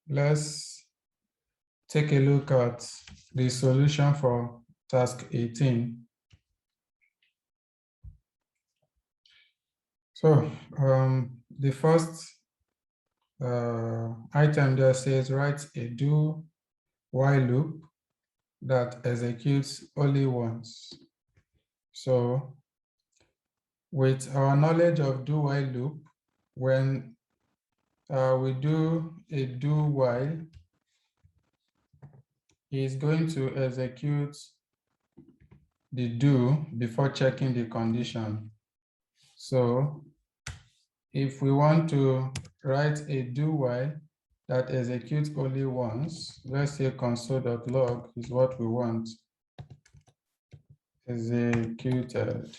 let's take a look at the solution for task 18. So the first item there says write a do while loop that executes only once. So with our knowledge of do while loop, when we do a do while, is going to execute the do before checking the condition. So if we want to write a do while that executes only once, let's say console.log is what we want. Executed.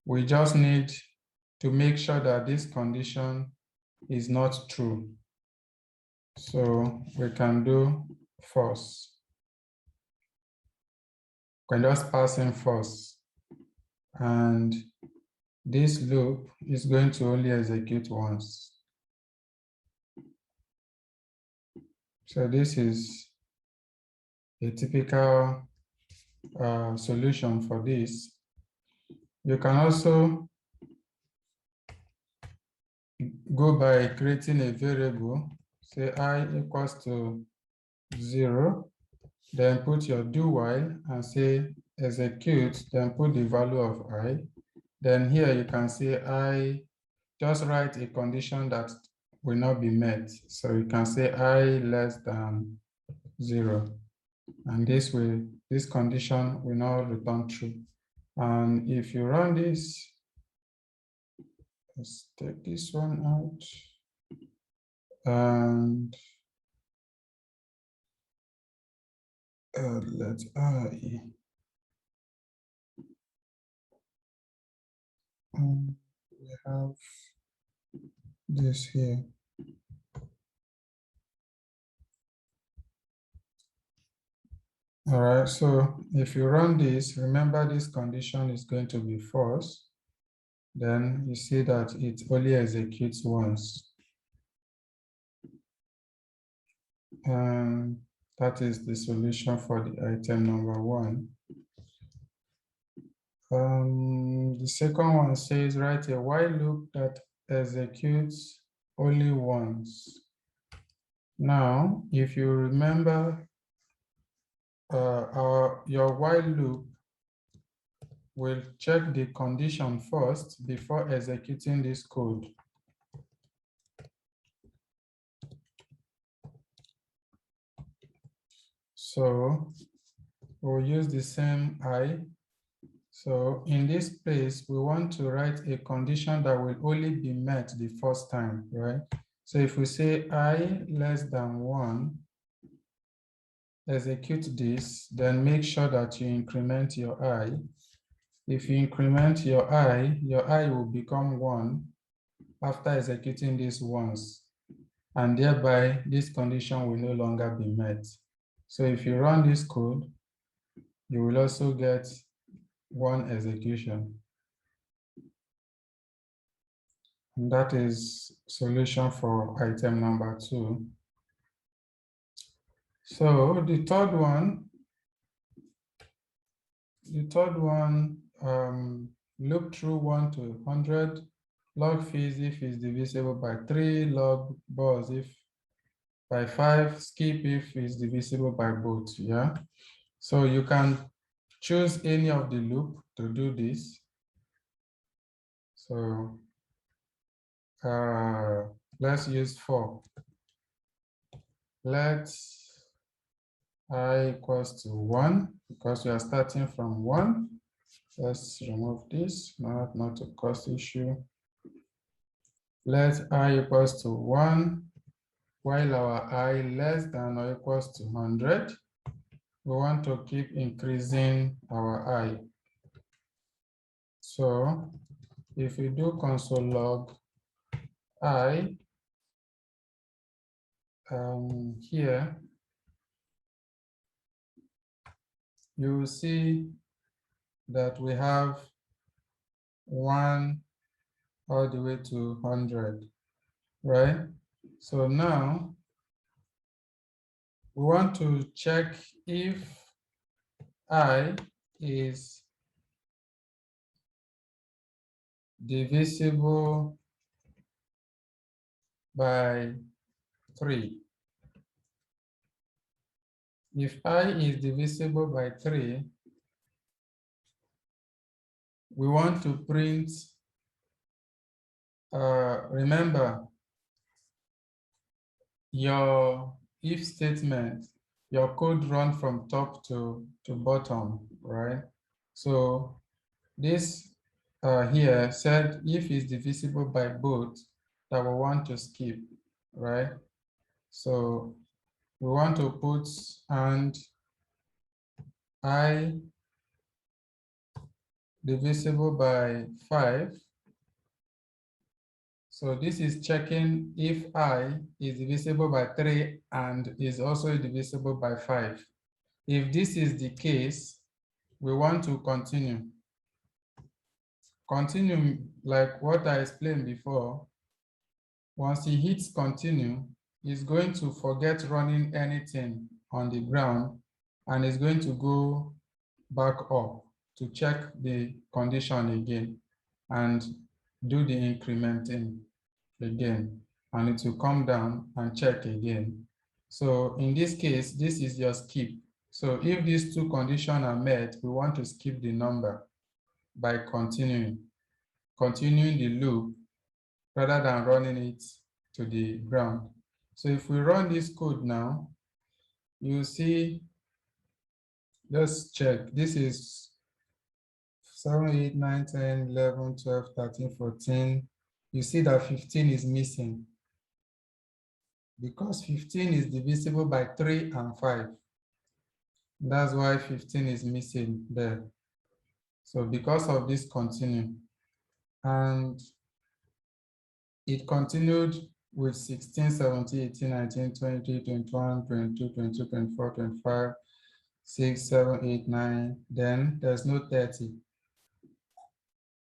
We just need to make sure that this condition is not true. So we can do false. We can just pass in false. And this loop is going to only execute once. So this is a typical solution for this. You can also go by creating a variable, say I equals to 0, then put your do while and say execute, then put the value of I. Then here you can say I, just write a condition that will not be met. So you can say I less than 0. And this condition will not return true. And if you run this, let's take this one out. And let I. We have this here. All right, so if you run this, remember this condition is going to be false. Then you see that it only executes once. And that is the solution for the item number 1. The second one says write a while loop that executes only once. Now, if you remember, your while loop will check the condition first before executing this code. So we'll use the same I. So in this place, we want to write a condition that will only be met the first time, right? So if we say I less than 1, execute this, then make sure that you increment your I. If you increment your I will become 1 after executing this once, and thereby this condition will no longer be met. So if you run this code, you will also get 1 execution. And that is solution for item number 2. So the third one, loop through 1 to 100, log fees if it's divisible by 3, log bars if by 5, skip if it's divisible by both, yeah? So you can choose any of the loop to do this. So let's use 4. Let I equals to 1, because we are starting from 1. Let's remove this, not to cause issue. Let I equals to 1, while our I less than or equals to 100. We want to keep increasing our I. So if we do console log I, here, you will see that we have 1 all the way to 100, right? So now we want to check if I is divisible by 3. If I is divisible by 3, we want to print, remember, your if statement, your code run from top to bottom, right? So this here said if is divisible by both, that we want to skip, right? So we want to put and I divisible by 5. So this is checking if I is divisible by 3 and is also divisible by 5. If this is the case, we want to continue. Continue like what I explained before. Once he hits continue, he's going to forget running anything on the ground and is going to go back up to check the condition again and do the incrementing again, and it will come down and check again. So in this case, this is your skip. So if these two conditions are met, we want to skip the number by continuing the loop rather than running it to the ground. So if we run this code now, you see, let's check. This is 7, 8, 9, 10, 11, 12, 13, 14. You see that 15 is missing because 15 is divisible by 3 and 5. That's why 15 is missing there. So because of this continue, and it continued with 16, 17, 18, 19, 20, 21, 22, 22, 24, 25, 6, 7, 8, 9. Then there's no 30.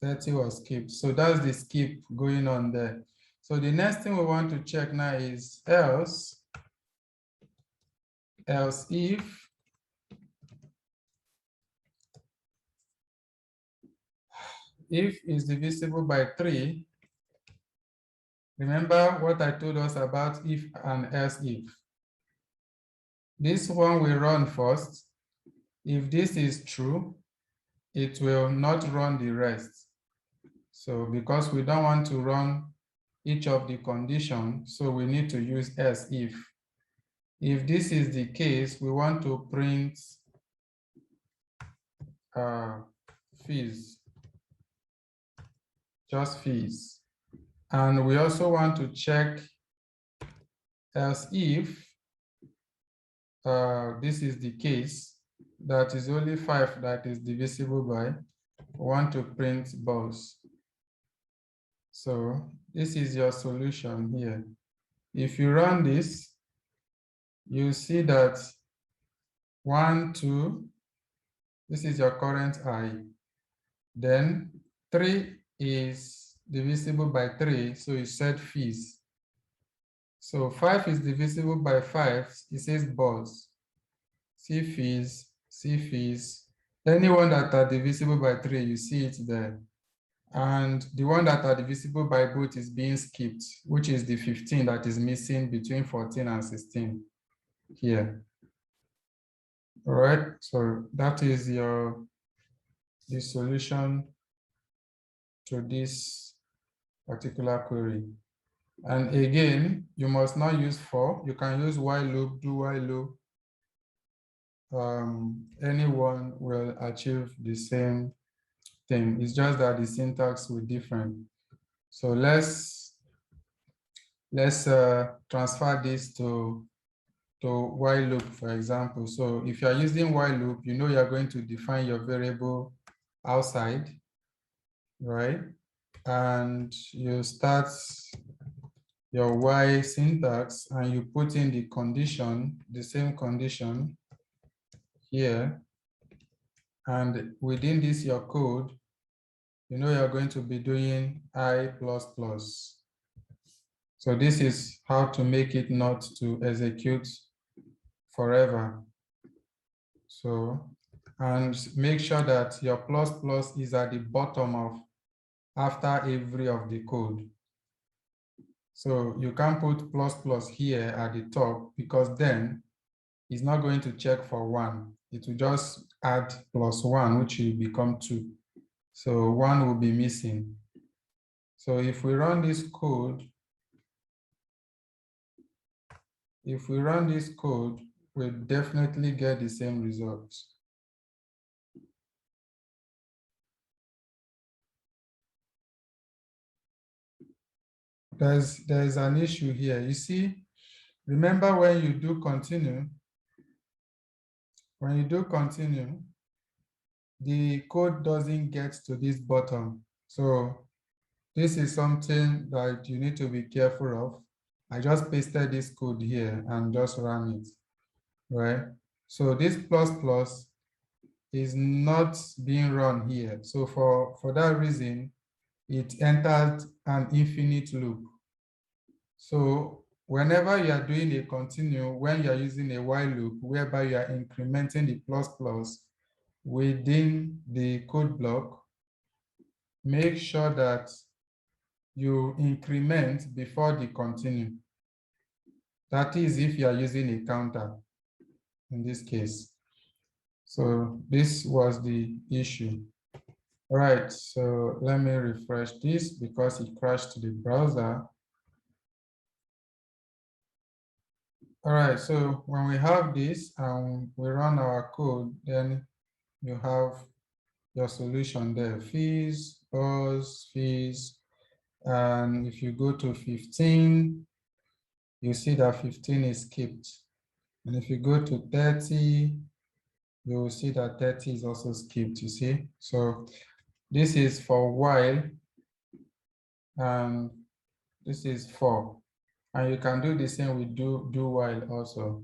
30 was skipped. So that's the skip going on there. So the next thing we want to check now is else if is divisible by 3. Remember what I told us about if and else if. This one will run first. If this is true, it will not run the rest. So because we don't want to run each of the conditions, so we need to use else if. If this is the case, we want to print fees, just fees. And we also want to check else if this is the case, that is only 5 that is divisible by, we want to print balls. So this is your solution here. If you run this, you see that 1, 2, this is your current I. Then 3 is divisible by 3, so you set fees. So 5 is divisible by 5, it says balls. See fees, see fees. Anyone that are divisible by 3, you see it there. And the one that are divisible by both is being skipped, which is the 15 that is missing between 14 and 16 here. All right, so that is the solution to this particular query. And again, you must not use for, you can use while loop, do while loop. Anyone will achieve the same thing. It's just that the syntax will be different. So let's transfer this to while loop, for example. So if you are using while loop, you know you're going to define your variable outside, right? And you start your while syntax and you put in the condition, the same condition here. And within this, your code, you know you're going to be doing I++. So this is how to make it not to execute forever. So, and make sure that your plus plus is at the bottom of after every of the code. So you can put plus plus here at the top because then it's not going to check for 1. It will just add +1, which will become 2. So 1 will be missing. So if we run this code, we'll definitely get the same results. There's an issue here. You see, remember when you do continue, the code doesn't get to this bottom. So this is something that you need to be careful of. I just pasted this code here and just ran it, right? So this plus plus is not being run here. So for that reason, it entered an infinite loop. So whenever you are doing a continue, when you are using a while loop, whereby you are incrementing the plus plus within the code block, make sure that you increment before the continue. That is if you are using a counter in this case. So this was the issue. All right, so let me refresh this because it crashed the browser. All right, so when we have this and we run our code, then you have your solution there, fees, buzz, fees. And if you go to 15, you see that 15 is skipped. And if you go to 30, you will see that 30 is also skipped, you see? So this is for while, and this is for. And you can do the same with do while also.